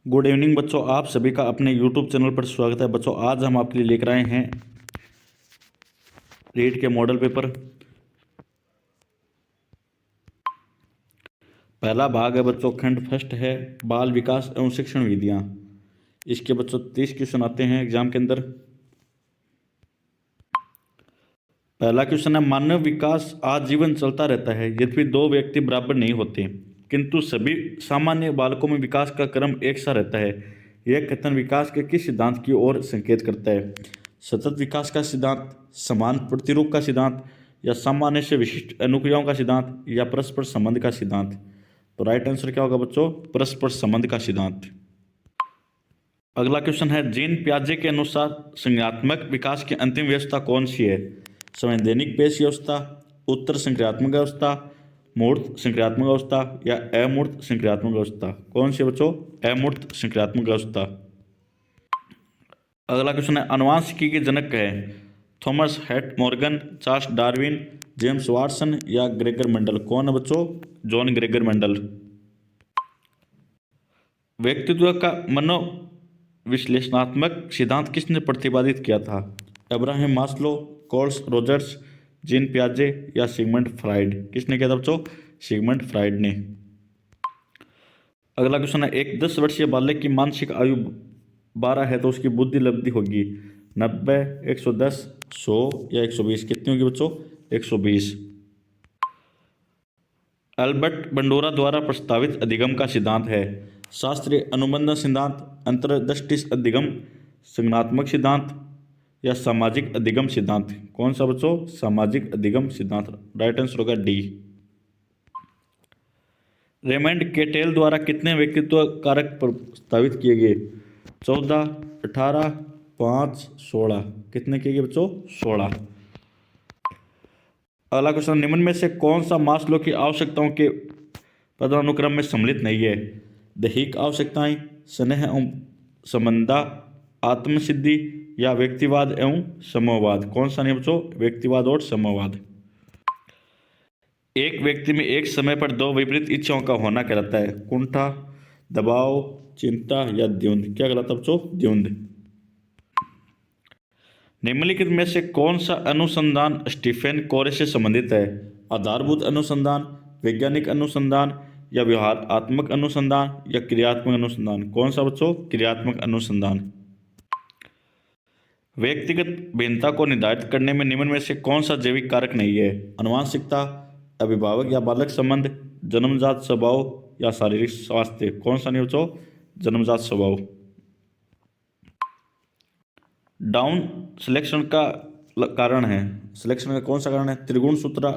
Good evening बच्चों, आप सभी का अपने यूट्यूब चैनल पर स्वागत है। बच्चों आज हम आपके लिए लेकर आए हैं रीट के मॉडल पेपर। पहला भाग है बच्चों, खंड फर्स्ट है बाल विकास एवं शिक्षण विधियाँ। इसके बच्चों 30 क्वेश्चन आते हैं एग्जाम के अंदर। पहला क्वेश्चन है, मानव विकास आजीवन चलता रहता है यद्यपि दो व्यक्ति बराबर नहीं होते, किंतु सभी सामान्य बालकों में विकास का क्रम एक सा रहता है। यह कथन विकास के किस सिद्धांत की ओर संकेत करता है? सतत विकास का सिद्धांत, समान प्रतिरूप का सिद्धांत, या सामान्य से विशिष्ट अनुक्रियाओं का सिद्धांत, या परस्पर संबंध का सिद्धांत? तो राइट आंसर क्या होगा बच्चों? परस्पर संबंध का सिद्धांत। अगला क्वेश्चन है, जीन पियाजे के अनुसार संज्ञानात्मक विकास की अंतिम व्यवस्था कौन सी है? संवैधानिक पेशी अवस्था, उत्तर संक्रियात्मक अवस्था, मूर्त संक्रियात्मक अवस्था, या अमूर्त संक्रियात्मक अवस्था? कौन सी बच्चों? अमूर्त संक्रियात्मक अवस्था। अगला क्वेश्चन है, आनुवंशिकी के जनक है? Thomas Hunt Morgan, Charles Darwin, James Watson, या ग्रेगर मेंडल? कौन है बच्चों? John Gregor Mendel. व्यक्तित्व का मनोविश्लेषणात्मक सिद्धांत किसने प्रतिपादित किया था? Abraham Maslow, Carl Rogers, Jean पियाजे, या सिगमंड फ्राइड? किसने किया था बच्चों? सिगमंड फ्राइड ने। अगला क्वेश्चन है, एक 10 वर्षीय बालक की मानसिक आयु 12 है तो उसकी बुद्धि लब्धि होगी 90, 110, 100 या 120? कितनी होगी बच्चों? 120। एल्बर्ट बंडोरा द्वारा प्रस्तावित अधिगम का सिद्धांत है? शास्त्रीय अनुबंध सिद्धांत, अंतर्दृष्टि अधिगम, संज्ञानात्मक सिद्धांत, या सामाजिक अधिगम सिद्धांत? कौन सा बच्चों? सामाजिक अधिगम सिद्धांत। राइट आंसर होगा डी। रेमंड केटेल द्वारा कितने व्यक्तित्व कारक प्रस्तावित किए गए? 14, 18, 5, 16? कितने किए गए बच्चों? 16। अगला क्वेश्चन, निम्न में से कौन सा मास्लो की आवश्यकताओं के पदानुक्रम में सम्मिलित नहीं है? दैहिक आवश्यकताएं, स्नेह एवं संबंधा, आत्मसिद्धि, या व्यक्तिवाद एवं समूहवाद? कौन सा नहीं बच्चों? व्यक्तिवाद और समूहवाद। एक व्यक्ति में एक समय पर दो विपरीत इच्छाओं का होना कहलाता है? कुंठा, दबाव, चिंता, या द्वंद्व? क्या कहलाता है बच्चों? द्वंद्व। निम्नलिखित में से कौन सा अनुसंधान स्टीफेन कोरे से संबंधित है? आधारभूत अनुसंधान, वैज्ञानिक अनुसंधान, या व्यवहारात्मक अनुसंधान, या क्रियात्मक अनुसंधान? कौन सा बच्चों? क्रियात्मक अनुसंधान। व्यक्तिगत भिन्नता को निर्धारित करने में निम्न में से कौन सा जैविक कारक नहीं है? आनुवंशिकता, अभिभावक या बालक संबंध, जन्मजात स्वभाव, या शारीरिक स्वास्थ्य? कौन सा नहीं बच्चों? जन्मजात स्वभाव। डाउन सिलेक्शन का कारण है? सिलेक्शन का कौन सा कारण है? त्रिगुण सूत्र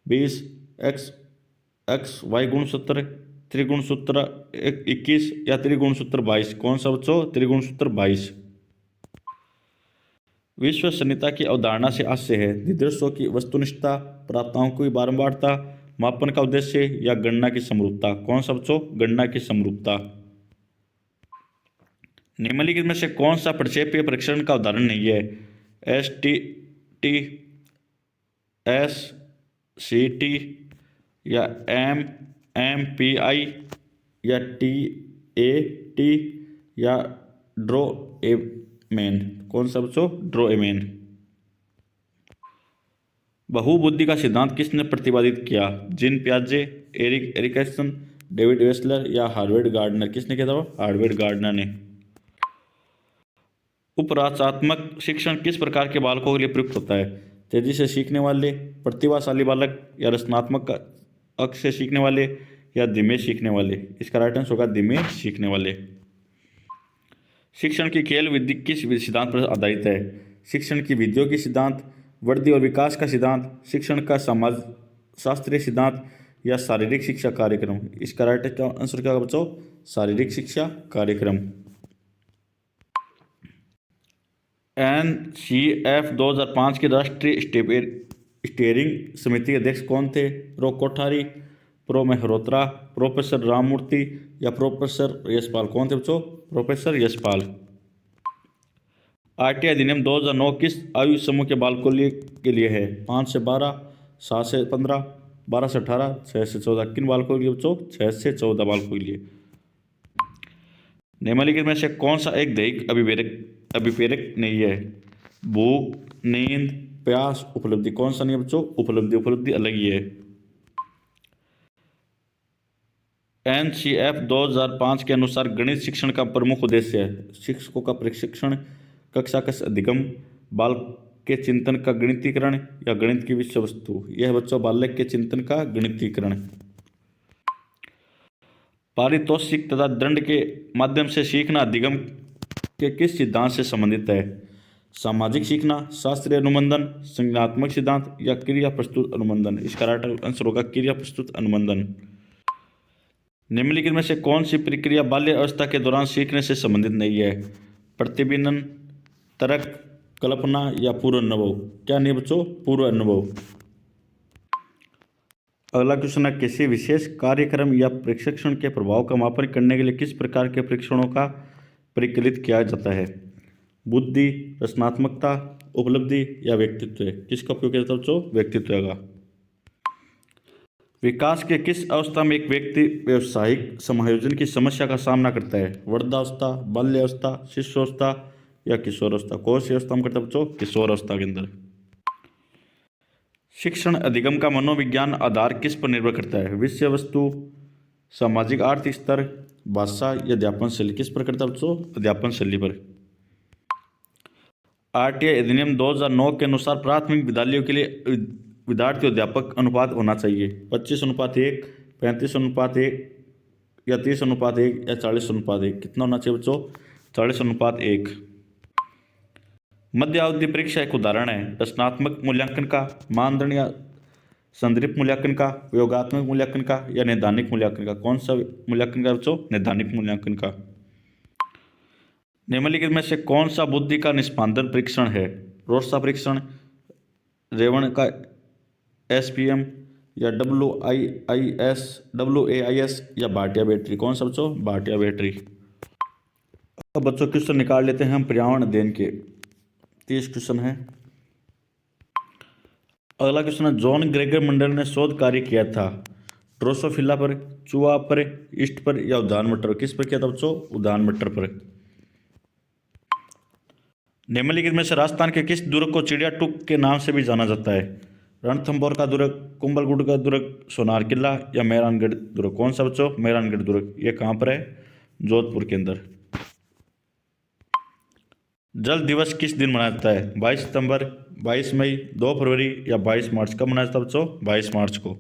20, एक्स एक्स वाई गुणसूत्र, त्रिगुण सूत्र 21, या त्रिगुण सूत्र 22? कौन सा बच्चों? त्रिगुण सूत्र 22। विश्वसनीयता की अवधारणा से आशय है? निर्देशों की वस्तुनिष्ठता, प्राप्ताओं की बारंबारता, मापन का उद्देश्य, या गणना की समरूपता? कौन सा बच्चों? गणना की समरूपता। निम्नलिखित में से कौन सा प्रक्षेपीय परीक्षण का उदाहरण नहीं है? STT, SCT, या MPI, या TAT, या ड्रोएमेन? कौन सा बच्चों? ड्रोएमेन। बहुबुद्धि का सिद्धांत किसने प्रतिपादित किया? जीन पियाजे, एरिक एरिकसन, डेविड वेसलर, या हार्वर्ड गार्डनर? किसने किया था? हार्वर्ड गार्डनर ने। उपराचात्मक शिक्षण किस प्रकार के बालकों के लिए प्रयुक्त होता है? तेजी से सीखने वाले, प्रतिभाशाली बालक, या रचनात्मक अक्ष से सीखने वाले, या धीमे सीखने वाले? इसका राइट आंसर होगा धीमे सीखने वाले। शिक्षण की खेल विधि किस सिद्धांत पर आधारित है? शिक्षण की विधियों की सिद्धांत, वृद्धि और विकास का सिद्धांत, शिक्षण का समाज शास्त्रीय सिद्धांत, या शारीरिक शिक्षा कार्यक्रम? इसका राइट आंसर क्या होगा बच्चों? शारीरिक शिक्षा कार्यक्रम। NCF 2005 के राष्ट्रीय स्टीयरिंग समिति के अध्यक्ष कौन थे? Pro Kothari, pro Mehrotra, professor Ramamurthy, या प्रोफेसर यशपाल? कौन थे बच्चों? प्रोफेसर यशपाल। RTI अधिनियम 2009 किस आयु समूह के बालकों के लिए है? 5 से 12, 7 से 15, 12 से 18, 6 से 14? किन बालकों के लिए बच्चों? 6 से 14 बालकों के लिए। निम्नलिखित में से कौन सा एक दैहिक अभिप्रेरक अभिप्रेरक नहीं है? भूख, नींद, प्यास, उपलब्धि। कौन सा नहीं है बच्चों? उपलब्धि। उपलब्धि अलग ही है। NCF 2005 के अनुसार गणित शिक्षण का प्रमुख उद्देश्य है शिक्षकों का प्रशिक्षण, कक्षा का अधिगम, बालक के चिंतन का गणितीकरण या गणित की विषय वस्तु। यह बच्चों बालक के चिंतन का गणितीकरण। पारितोषिक तथा दंड के माध्यम से सीखना अधिगम के किस सिद्धांत से संबंधित है? सामाजिक सीखना, शास्त्रीय अनुबंधन, संज्ञानात्मक सिद्धांत या क्रिया प्रस्तुत अनुबंधन। इसका राइट आंसर होगा क्रिया प्रस्तुत अनुबंधन। निम्नलिखित में से कौन सी प्रक्रिया बाल्य अवस्था के दौरान सीखने से संबंधित नहीं है? प्रतिबिंबन, तर्क, कल्पना या पूर्व अनुभव। क्या नहीं बच्चों? पूर्व अनुभव। अगला क्वेश्चन है, किसी विशेष कार्यक्रम या प्रशिक्षण के प्रभाव का मापन करने के लिए किस प्रकार के परीक्षणों का परिकलित किया जाता है? बुद्धि, रचनात्मकता, उपलब्धि या व्यक्तित्व। किसका उपयोग किया जाता है बच्चों? व्यक्तित्व का। विकास के किस अवस्था में एक व्यक्ति व्यवसायिक समायोजन की समस्या का सामना करता है? वृद्धावस्था, बाल्यावस्था, शिशुअवस्था या किशोरावस्था। कौन सी अवस्था में करता है बच्चों? किशोरावस्था के अंदर। शिक्षण अधिगम का मनोविज्ञान आधार किस पर निर्भर करता है? विषय वस्तु, सामाजिक आर्थिक स्तर, भाषा या अध्यापन शैली। किस पर करता है बच्चों? अध्यापन शैली पर। RTI अधिनियम 2009 के अनुसार प्राथमिक विद्यालयों के लिए विद्यार्थी अध्यापक अनुपात होना चाहिए 25:1, 35:1 या 30:1 या 40:1। कितना होना चाहिए बच्चों? 40:1। मध्य अवधि परीक्षा एक उदाहरण है रचनात्मक मूल्यांकन का, मानदंड या संदर्भ मूल्यांकन का, योगात्मक मूल्यांकन का या नैदानिक मूल्यांकन का। कौन सा मूल्यांकन का बच्चों? नैदानिक मूल्यांकन का। निम्नलिखित में से कौन सा बुद्धि का निष्पादन परीक्षण है? रोस्टा परीक्षण, रेवण का SPM या WAIS या भाटिया बैटरी। कौन सा बच्चों? भाटिया बैटरी। अब बच्चों क्वेश्चन निकाल लेते हैं हम पर्यावरण अध्ययन के। 30 क्वेश्चन है। अगला क्वेश्चन है, जॉन ग्रेगर मंडल ने शोध कार्य किया था ड्रोसोफिला पर, चूहा पर, ईस्ट पर या उद्यान मटर पर। किस पर किया था बच्चों? उद्यान मटर पर। निम्नलिखित में से राजस्थान के किस दुर्ग को चिड़िया टूक के नाम से भी जाना जाता है? रणथंभौर का दुर्ग, कुंभलगढ़ का दुर्ग, सोनार किला या मेहरानगढ़ दुर्ग। कौन सा बच्चों? मेहरानगढ़ दुर्ग। ये कहाँ पर है? जोधपुर के अंदर। जल दिवस किस दिन मनाया जाता है? 22 सितंबर, 22 मई, 2 फरवरी या 22 मार्च। कब मनाया जाता है बच्चों? 22 मार्च को।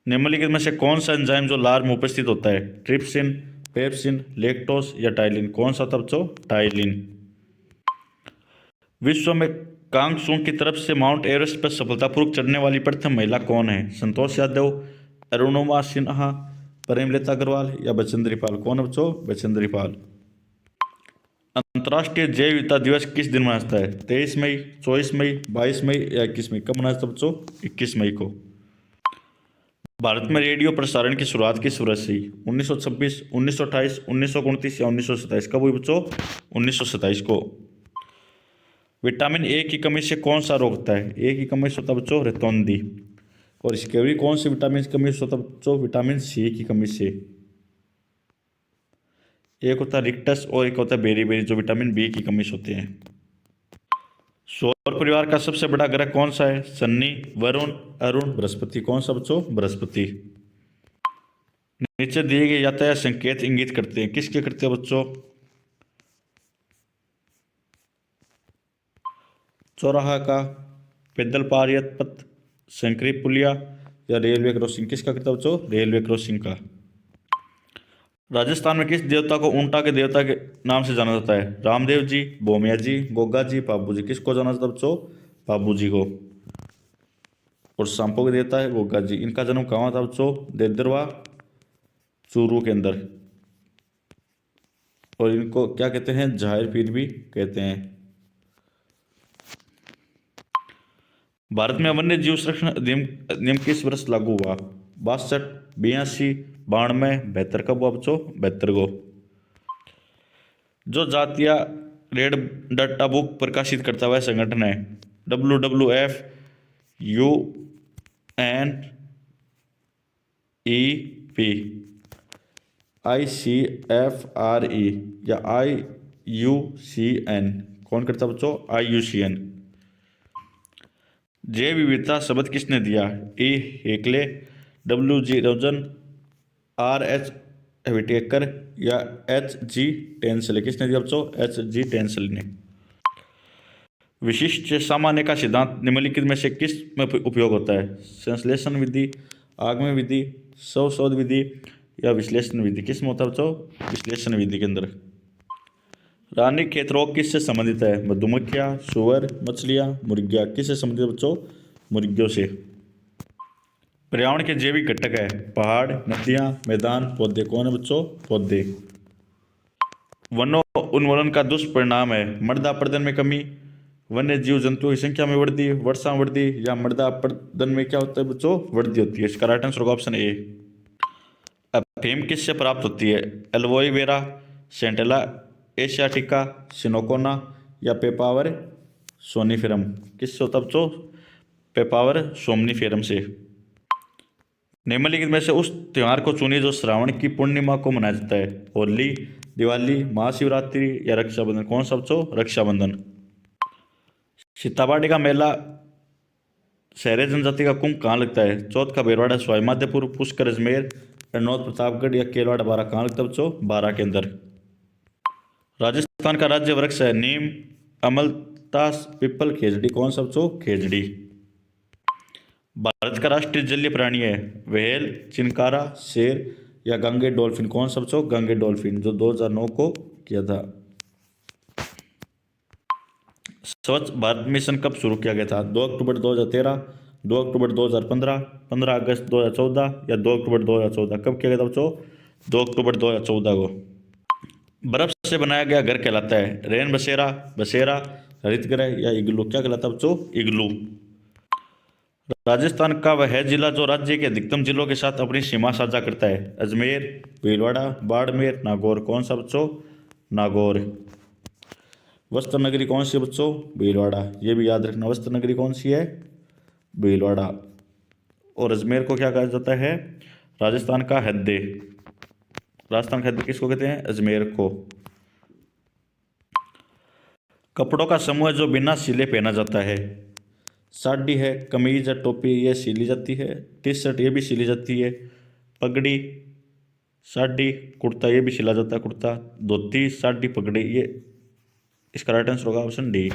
निम्नलिखित में से कौन सा एंजाइम जो लार में उपस्थित होता है? ट्रिप्सिन, पेप्सिन, लैक्टोज या टाइलिन। कौन सा था बच्चों? टाइलिन। विश्व में कांगसू की तरफ से माउंट एवरेस्ट पर सफलतापूर्वक चढ़ने वाली प्रथम महिला कौन है? संतोष यादव, अरुणिमा सिन्हा, प्रेमलता अग्रवाल या बचेंद्री पाल। कौन है बच्चों? बचेंद्री पाल। अंतर्राष्ट्रीय जैव विविधता दिवस किस दिन मनाया जाता है? 23 मई, 24 मई, 22 मई या 21 मई। कब मनाया जाता है बच्चों? 21 मई को। भारत में रेडियो प्रसारण की शुरुआत किस वर्ष हुई? 1926, 1928, 1929 या 1927। कब हुई बच्चों? 1927 को। विटामिन ए की कमी से कौन सा रोग होता है? ए की कमी से होता है बच्चों रतौंधी। और इसके भी कौन सी विटामिन की कमी से होता है बच्चों? विटामिन सी की कमी से। एक होता है रिक्टस और एक होता है बेरी, जो विटामिन बी की कमी से होते हैं। सौर परिवार का सबसे बड़ा ग्रह कौन सा है? शनि, वरुण, अरुण, बृहस्पति। कौन सा बच्चों? बृहस्पति। नीचे दिए गए यातायात संकेत इंगित करते हैं किसके करते हैं बच्चों? चौराहा का, पैदल पारियत पथ, संकरी पुलिया या रेलवे क्रॉसिंग। किसका करता है बच्चों? रेलवे क्रॉसिंग का। राजस्थान में किस देवता को ऊंटा के देवता के नाम से जाना जाता है? रामदेव जी, भोमिया जी, गोगा जी, बाबू जी। किसको जाना जाता है बच्चों? बाबू जी को। और सांपों के देवता है गोगा जी। इनका जन्म कहाँ हुआ था बच्चों? देदरवा, चूरू के अंदर। और इनको क्या कहते हैं? जाहिर पीर भी कहते हैं। भारत में वन्य जीव संरक्षण अधिनियम किस वर्ष लागू हुआ? 62, 82, 92, 72। कब हुआ बच्चों? 72 को। जो जातीय रेड डाटा बुक प्रकाशित करता हुआ संगठन है? WWF, UNEP। ICFRE या IUCN, कौन करता है बच्चों? IUCN। जैव विविधता शब्द किसने दिया? E हेकले, WG रोजन, RH विटेकर या HG टेंसल। किसने दिया बच्चों? HG टेंसल ने। विशिष्ट सामान्य का सिद्धांत निम्नलिखित में से किस में उपयोग होता है? संश्लेषण विधि, आगमन विधि, स्वशोध विधि या विश्लेषण विधि। किस में होता है बच्चों? विश्लेषण विधि के अंदर। रानीखेत रोग किससे संबंधित है? मधुमक्खियाँ, सुअर, मछलियाँ, मुर्गियाँ। किससे संबंधित है बच्चों? मुर्गियों से। पर्यावरण के जैविक घटक है पहाड़, नदियाँ, मैदान, पौधे। कौन है बच्चों? पौधे। वनों उन्मूलन का दुष्परिणाम है मृदा अपरदन में कमी, वन्य जीव जंतुओं की संख्या में वृद्धि, वर्षा में वृद्धि या मृदा अपरदन में क्या होता है बच्चों? वृद्धि होती है। इसका राइट आंसर होगा ऑप्शन ए। अफीम किससे प्राप्त होती है? एल्वोवेरा, सेंटेला एशियाटिका, सिनोकोना या पेपावर सोनिफेरम। किससे होता है बच्चों? पेपावर सोमनीफेरम से। निम्नलिखित में से उस त्योहार को चुनिए जो श्रावण की पूर्णिमा को मनाया जाता है? होली, दिवाली, महाशिवरात्रि या रक्षाबंधन। कौन सा बच्चों? रक्षाबंधन। सीताबाड़ी का मेला शहरी जनजाति का कुंभ कहाँ लगता है? चौथ का बेरवाड़ा, सवाई माधोपुर, पुष्कर अजमेर, रनौत प्रतापगढ़ या केलवाड़ा बारा। कहाँ लगता है बच्चों? बारा के अंदर। राजस्थान का राज्य वृक्ष है नीम, अमलतास, पीपल, खेजड़ी। कौन सा बच्चों? खेजड़ी। भारत का राष्ट्रीय जलीय प्राणी है व्हेल, चिनकारा, शेर या गंगे डॉल्फिन। कौन सा बच्चों? गंगे डॉल्फिन, जो 2009 को किया था। स्वच्छ भारत मिशन कब शुरू किया गया था? 2 अक्टूबर 2013, 2 अक्टूबर 2015, 15 अगस्त 2014 या 2 अक्टूबर 2014। कब किया गया था बच्चों? 2 अक्टूबर 2014 को। बर्फ से बनाया गया घर कहलाता है रेन बसेरा, बसेरा, हरित गृह या इग्लू। क्या कहलाता है बच्चों? इग्लू। राजस्थान का वह है जिला जो राज्य के अधिकतम जिलों के साथ अपनी सीमा साझा करता है? अजमेर, भीलवाड़ा, बाड़मेर, नागौर। कौन सा बच्चों? नागौर। वस्त्र नगरी कौन सी है बच्चों? भीलवाड़ा। ये भी याद रखना, वस्त्र नगरी कौन सी है? भीलवाड़ा। और अजमेर को क्या कहा जाता है? राजस्थान का हृदय। राजस्थान का हृदय किसको कहते हैं? अजमेर को। कपड़ों का समूह है जो बिना सिले पहना जाता है? साड़ी है, कमीज या टोपी, ये सिली जाती है। टी शर्ट ये भी सिली जाती है। पगड़ी, साड़ी, कुर्ता ये भी सिला जाता है। कुर्ता, धोती, साड़ी, पगड़ी। ये इसका राइट आंसर होगा ऑप्शन डी।